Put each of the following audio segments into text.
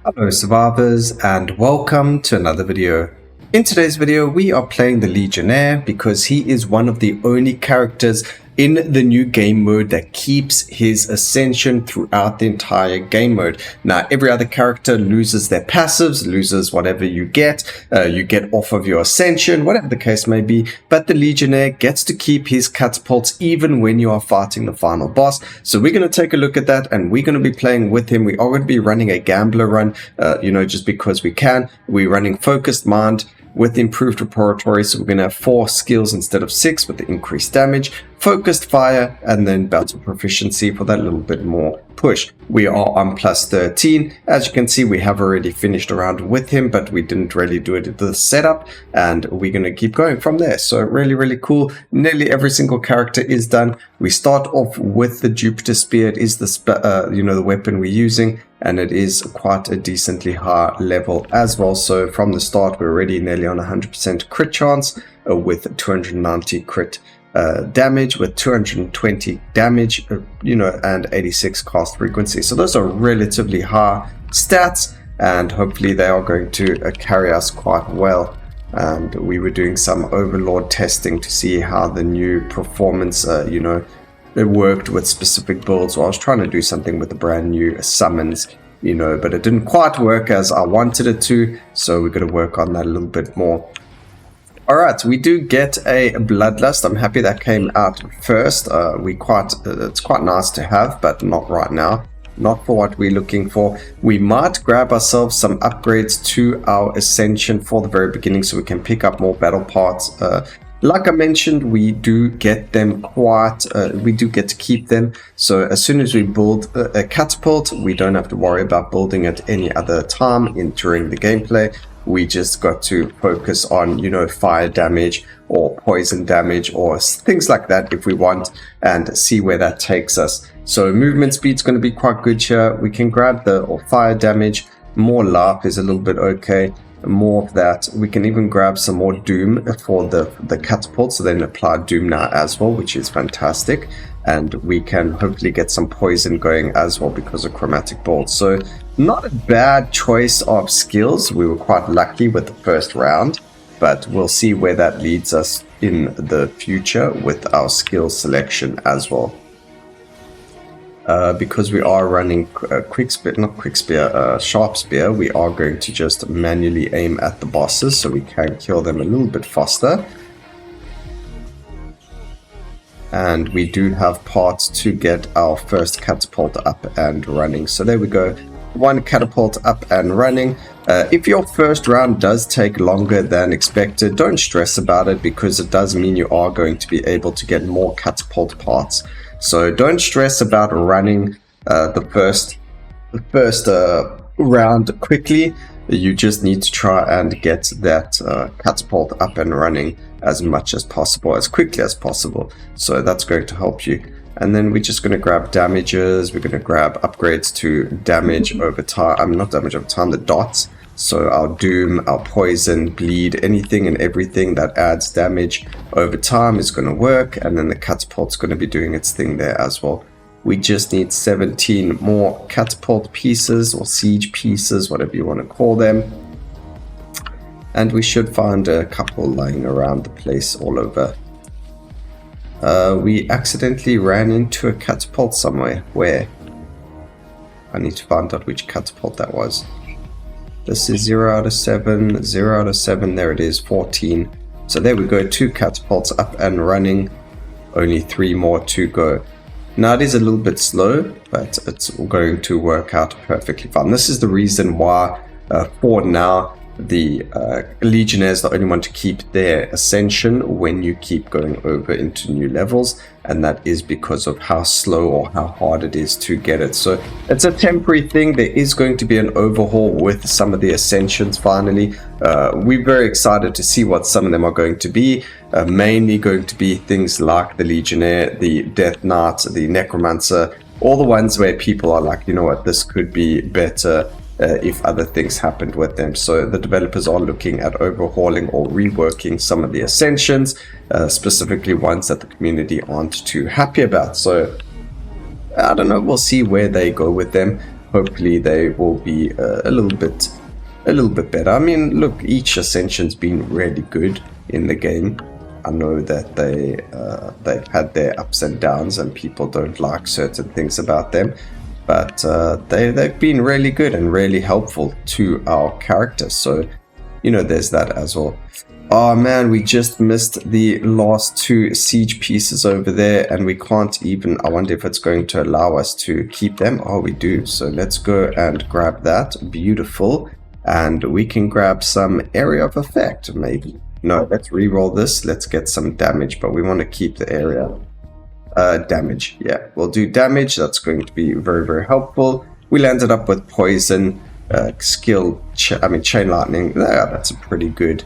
Hello survivors and welcome to another video. In today's video we are playing the Legionnaire because he is one of the only characters in the new game mode that keeps his Ascension throughout the entire game mode. Now every other character loses their passives, loses whatever you get off of your Ascension, whatever the case may be, but the Legionnaire gets to keep his catapults even when you are fighting the final boss. So we're going to take a look at that and we're going to be playing with him. We are going to be running a gambler run, just because we can. We're running focused mind with improved preparatory, so we're going to have 4 skills instead of 6 with the increased damage, focused fire, and then battle proficiency for that little bit more push. We are on plus 13. As you can see, we have already finished around with him, but we didn't really do it at the setup, and we're going to keep going from there. So really cool. Nearly every single character is done. We start off with the Jupiter Spear. It is the weapon we're using, and it is quite a decently high level as well. So from the start, we're already nearly on 100% crit chance with 290 crit damage, with 220 damage, and 86 cast frequency. So those are relatively high stats, and hopefully they are going to carry us quite well. And we were doing some Overlord testing to see how the new performance, it worked with specific builds. So I was trying to do something with the brand new summons, but it didn't quite work as I wanted it to. So we're going to work on that a little bit more. Alright, we do get a Bloodlust. I'm happy that came out first. It's quite nice to have, but not right now. Not for what we're looking for. We might grab ourselves some upgrades to our Ascension for the very beginning so we can pick up more battle parts. Like I mentioned, we do get them we do get to keep them. So as soon as we build a catapult, we don't have to worry about building it any other time during the gameplay. We just got to focus on, fire damage or poison damage or things like that if we want, and see where that takes us. So movement speed's going to be quite good here. We can grab the fire damage. More life is a little bit okay. More of that. We can even grab some more doom for the catapult, so then apply doom now as well, which is fantastic. And we can hopefully get some poison going as well because of chromatic bolt. So not a bad choice of skills. We were quite lucky with the first round, but we'll see where that leads us in the future with our skill selection as well. Because we are running sharp spear, we are going to just manually aim at the bosses so we can kill them a little bit faster. And we do have parts to get our first catapult up and running. So there we go, 1 catapult up and running. If your first round does take longer than expected, don't stress about it, because it does mean you are going to be able to get more catapult parts. So don't stress about running the first round quickly. You just need to try and get that catapult up and running as much as possible, as quickly as possible. So that's going to help you. And then we're just going to grab damages. We're going to grab upgrades to damage over time. Not damage over time, the dots. So our doom, our poison, bleed, anything and everything that adds damage over time is going to work. And then the catapult's going to be doing its thing there as well. We just need 17 more catapult pieces or siege pieces, whatever you want to call them. And we should find a couple lying around the place all over. We accidentally ran into a catapult somewhere. Where? I need to find out which catapult that was. This is 0 out of 7, 0 out of 7, there it is, 14. So there we go, 2 catapults up and running, only 3 more to go. Now it is a little bit slow, but it's going to work out perfectly fine. This is the reason why for now the Legionnaires are the only one to keep their Ascension when you keep going over into new levels, and that is because of how slow or how hard it is to get it. So it's a temporary thing. There is going to be an overhaul with some of the Ascensions finally. We're very excited to see what some of them are going to be. Mainly going to be things like the Legionnaire, the Death Knight, the Necromancer, all the ones where people are like, you know what, this could be better if other things happened with them. So the developers are looking at overhauling or reworking some of the Ascensions, specifically ones that the community aren't too happy about. So I don't know, we'll see where they go with them. hopefully they will be a little bit better. I mean, look, each Ascension's been really good in the game. I know that they've had their ups and downs and people don't like certain things about them, but they've been really good and really helpful to our characters. So, you know, there's that as well. Oh man, we just missed the last 2 siege pieces over there, and we can't even... I wonder if it's going to allow us to keep them. Oh, we do. So let's go and grab that. Beautiful. And we can grab some area of effect, maybe. No, let's re-roll this. Let's get some damage, but we want to keep the area. Damage, yeah. We'll do damage. That's going to be very, very helpful. We landed up with poison, skill... chain lightning. Yeah, that's a pretty good...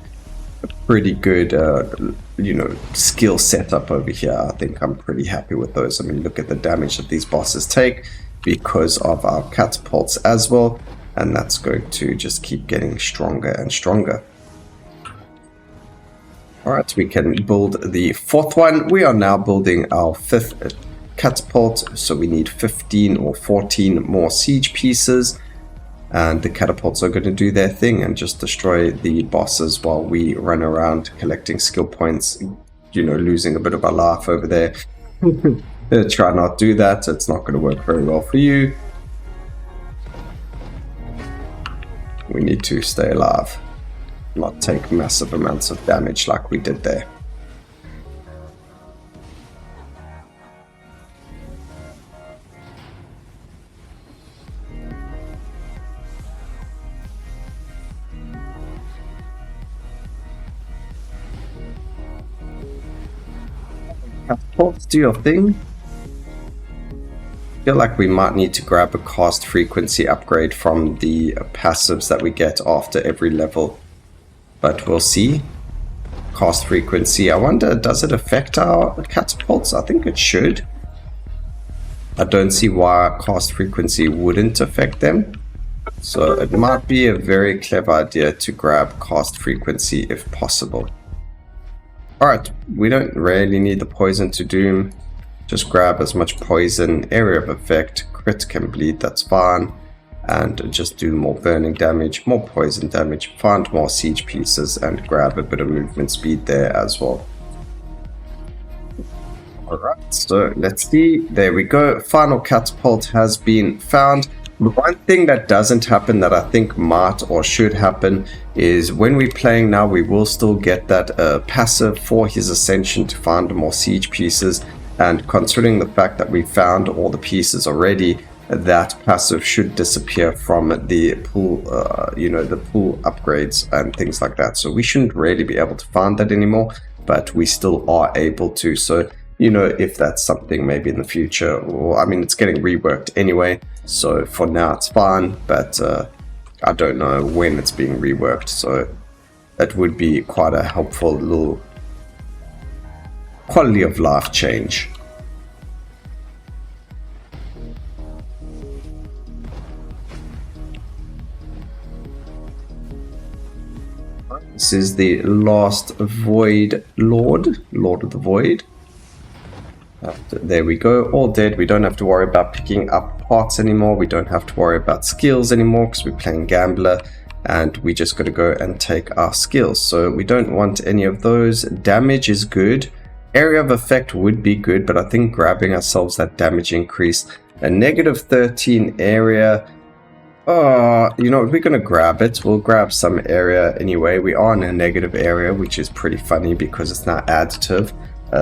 you know, skill setup over here. I think I'm pretty happy with those. I mean, look at the damage that these bosses take because of our catapults as well, and that's going to just keep getting stronger and stronger. Alright, we can build the 4th one. We are now building our 5th catapult, so we need 15 or 14 more siege pieces. And the catapults are going to do their thing and just destroy the bosses while we run around collecting skill points, you know, losing a bit of our life over there. Try not do that. It's not going to work very well for you. We need to stay alive, not take massive amounts of damage like we did there. Catapults, do your thing. I feel like we might need to grab a cast frequency upgrade from the passives that we get after every level, but we'll see. Cast frequency, I wonder, does it affect our catapults? I think it should. I don't see why cast frequency wouldn't affect them, so it might be a very clever idea to grab cast frequency if possible. Alright, we don't really need the poison to doom. Just grab as much poison, area of effect, crit can bleed, that's fine. And just do more burning damage, more poison damage, find more siege pieces, and grab a bit of movement speed there as well. Alright, so let's see. There we go. Final catapult has been found. The one thing that doesn't happen that I think might or should happen is when we're playing now, we will still get that passive for his Ascension to find more siege pieces. And considering the fact that we found all the pieces already, that passive should disappear from the pool, you know, the pool upgrades and things like that. So we shouldn't really be able to find that anymore, but we still are able to. So, you know, if that's something maybe in the future, or I mean, it's getting reworked anyway. So for now it's fine, but I don't know when it's being reworked. So it would be quite a helpful little quality of life change. This is the last Void Lord of the Void. There we go, all dead. We don't have to worry about picking up parts anymore. We don't have to worry about skills anymore because we're playing Gambler, and we just got to go and take our skills. So we don't want any of those. Damage is good. Area of effect would be good, but I think grabbing ourselves that damage increase. A -13 area. You know, we're going to grab it. We'll grab some area anyway. We are in a negative area, which is pretty funny because it's now additive,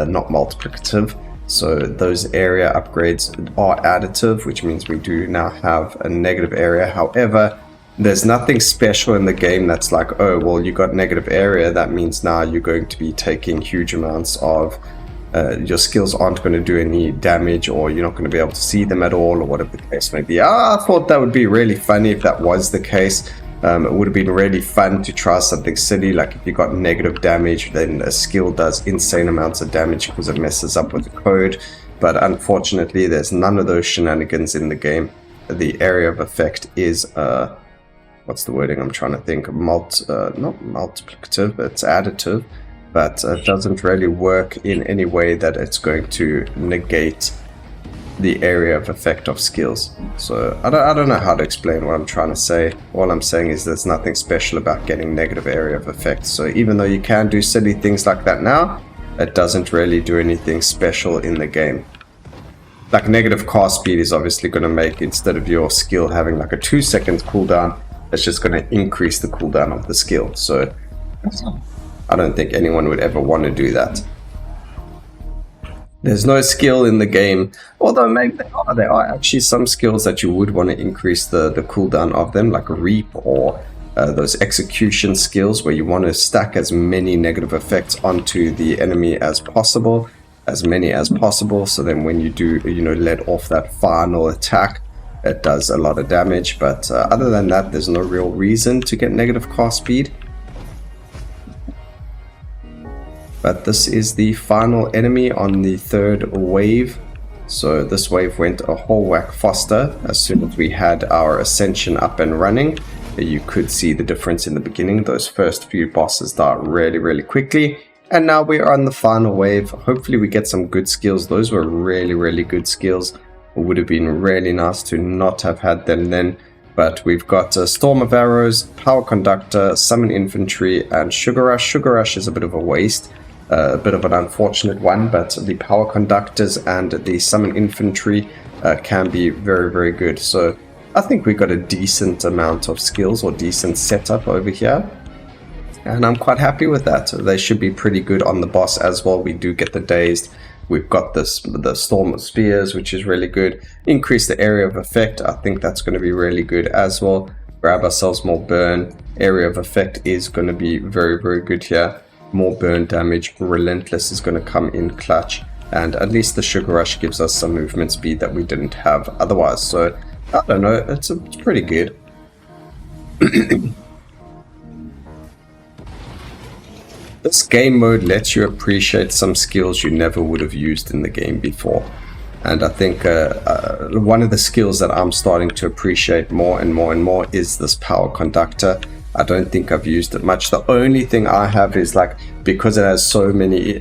not multiplicative. So those area upgrades are additive, which means we do now have a negative area. However, there's nothing special in the game that's like, oh, well, you got negative area. That means now you're going to be taking huge amounts of, your skills aren't going to do any damage, or you're not going to be able to see them at all, or whatever the case may be. I thought that would be really funny if that was the case. It would have been really fun to try something silly, like if you got negative damage, then a skill does insane amounts of damage because it messes up with the code. But unfortunately, there's none of those shenanigans in the game. The area of effect is, what's the wording I'm trying to think? Not multiplicative, it's additive, but it doesn't really work in any way that it's going to negate the area of effect of skills. So I don't know how to explain what I'm trying to say. All I'm saying is there's nothing special about getting negative area of effect. So even though you can do silly things like that now, it doesn't really do anything special in the game. Like negative cast speed is obviously going to make, instead of your skill having like a 2-second cooldown, it's just going to increase the cooldown of the skill. So I don't think anyone would ever want to do that. There's no skill in the game, although maybe there are actually some skills that you would want to increase the cooldown of them, like Reap or those execution skills where you want to stack as many negative effects onto the enemy as possible, as many as possible, so then when you do, let off that final attack, it does a lot of damage. But other than that, there's no real reason to get negative cast speed. But this is the final enemy on the third wave. So this wave went a whole whack faster. As soon as we had our Ascension up and running, you could see the difference in the beginning. Those first few bosses died really, really quickly. And now we are on the final wave. Hopefully we get some good skills. Those were really, really good skills. It would have been really nice to not have had them then. But we've got Storm of Arrows, Power Conductor, Summon Infantry, and Sugar Rush. Sugar Rush is a bit of a waste. A bit of an unfortunate one, but the Power Conductors and the Summon Infantry can be very, very good. So I think we got a decent amount of skills or decent setup over here. And I'm quite happy with that. They should be pretty good on the boss as well. We do get the Dazed. We've got the Storm of Spears, which is really good. Increase the area of effect. I think that's going to be really good as well. Grab ourselves more burn. Area of effect is going to be very, very good here. More burn damage. Relentless is going to come in clutch, and at least the Sugar Rush gives us some movement speed that we didn't have otherwise. So I don't know, it's pretty good. This game mode lets you appreciate some skills you never would have used in the game before, and I think one of the skills that I'm starting to appreciate more and more and more is this Power Conductor. I don't think I've used it much. The only thing I have is, like, because it has so many,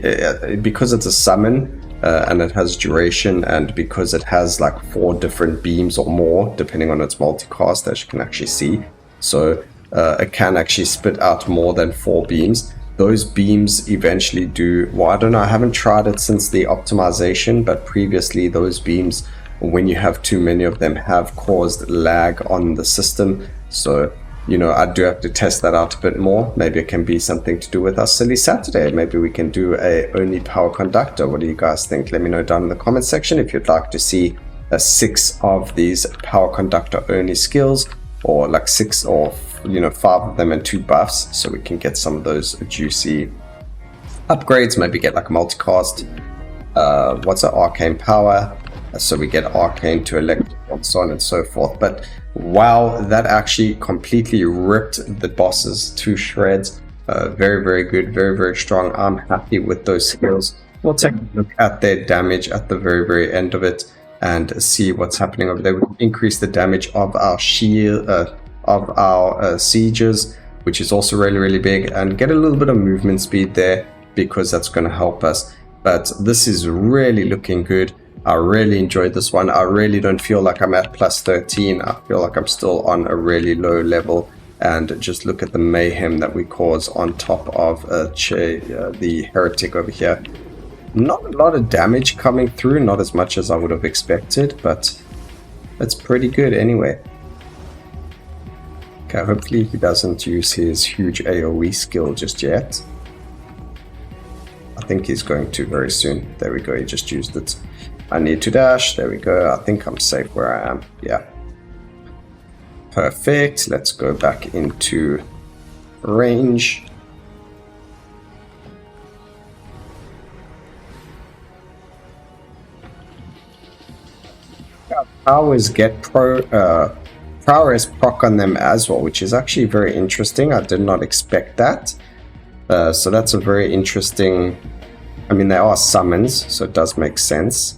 because it's a summon and it has duration, and because it has like 4 different beams or more depending on its multicast, as you can actually see, so it can actually spit out more than 4 beams. Those beams eventually do, well, I don't know, I haven't tried it since the optimization, but previously those beams, when you have too many of them, have caused lag on the system. So I do have to test that out a bit more. Maybe it can be something to do with our silly Saturday. Maybe we can do a only Power Conductor. What do you guys think? Let me know down in the comment section if you'd like to see 6 of these Power Conductor only skills, or like 6 or 5 of them and 2 buffs, so we can get some of those juicy upgrades. Maybe get like a multicast. What's our arcane power? So we get arcane to electric and so on and so forth. But wow, that actually completely ripped the bosses to shreds. Very, very good, very, very strong. I'm happy with those skills. We'll take a look at their damage at the very, very end of it and see what's happening over there. We increase the damage of our shield, of our sieges, which is also really, really big, and get a little bit of movement speed there because that's going to help us. But this is really looking good. I really enjoyed this one. I really don't feel like I'm at plus 13. I feel like I'm still on a really low level. And just look at the mayhem that we cause on top of the heretic over here. Not a lot of damage coming through, not as much as I would have expected, but it's pretty good anyway. Okay, hopefully he doesn't use his huge AoE skill just yet. I think he's going to very soon. There we go, he just used it. I need to dash. There we go. I think I'm safe where I am. Yeah. Perfect. Let's go back into range. Powers get prowess proc on them as well, which is actually very interesting. I did not expect that. So that's a very interesting. I mean, they are summons, so it does make sense.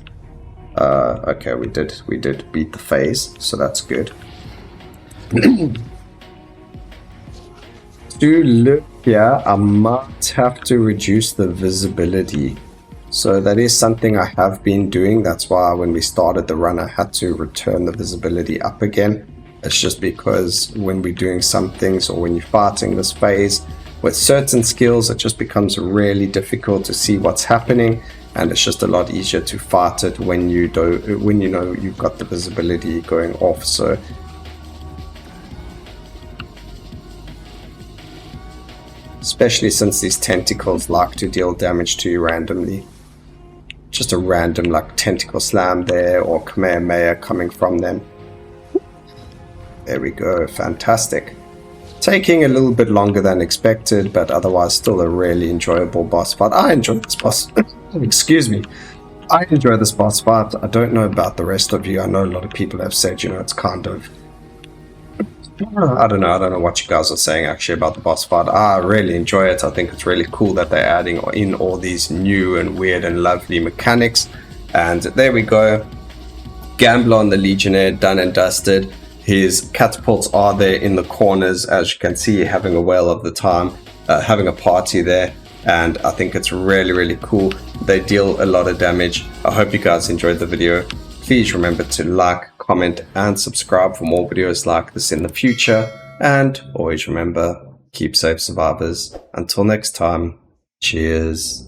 Okay, we did beat the phase, so that's good. To look here, I might have to reduce the visibility. So that is something I have been doing. That's why when we started the run, I had to return the visibility up again. It's just because when we're doing some things, or when you're fighting this phase with certain skills, it just becomes really difficult to see what's happening, and it's just a lot easier to fight it when you know you've got the visibility going off. So especially since these tentacles like to deal damage to you randomly. Just a random like tentacle slam there, or Kamehameha coming from them. There we go, fantastic. Taking a little bit longer than expected, but otherwise still a really enjoyable boss fight. I enjoyed this boss. Excuse me. I enjoy this boss fight. I don't know about the rest of you. I know a lot of people have said, it's kind of... I don't know what you guys are saying actually about the boss fight. I really enjoy it. I think it's really cool that they're adding in all these new and weird and lovely mechanics. And there we go. Gambler on the Legionnaire, done and dusted. His catapults are there in the corners, as you can see, having a whale of the time, having a party there. And I think it's really, really cool. They deal a lot of damage. I hope you guys enjoyed the video. Please remember to like, comment, and subscribe for more videos like this in the future. And always remember, keep safe, survivors. Until next time, cheers.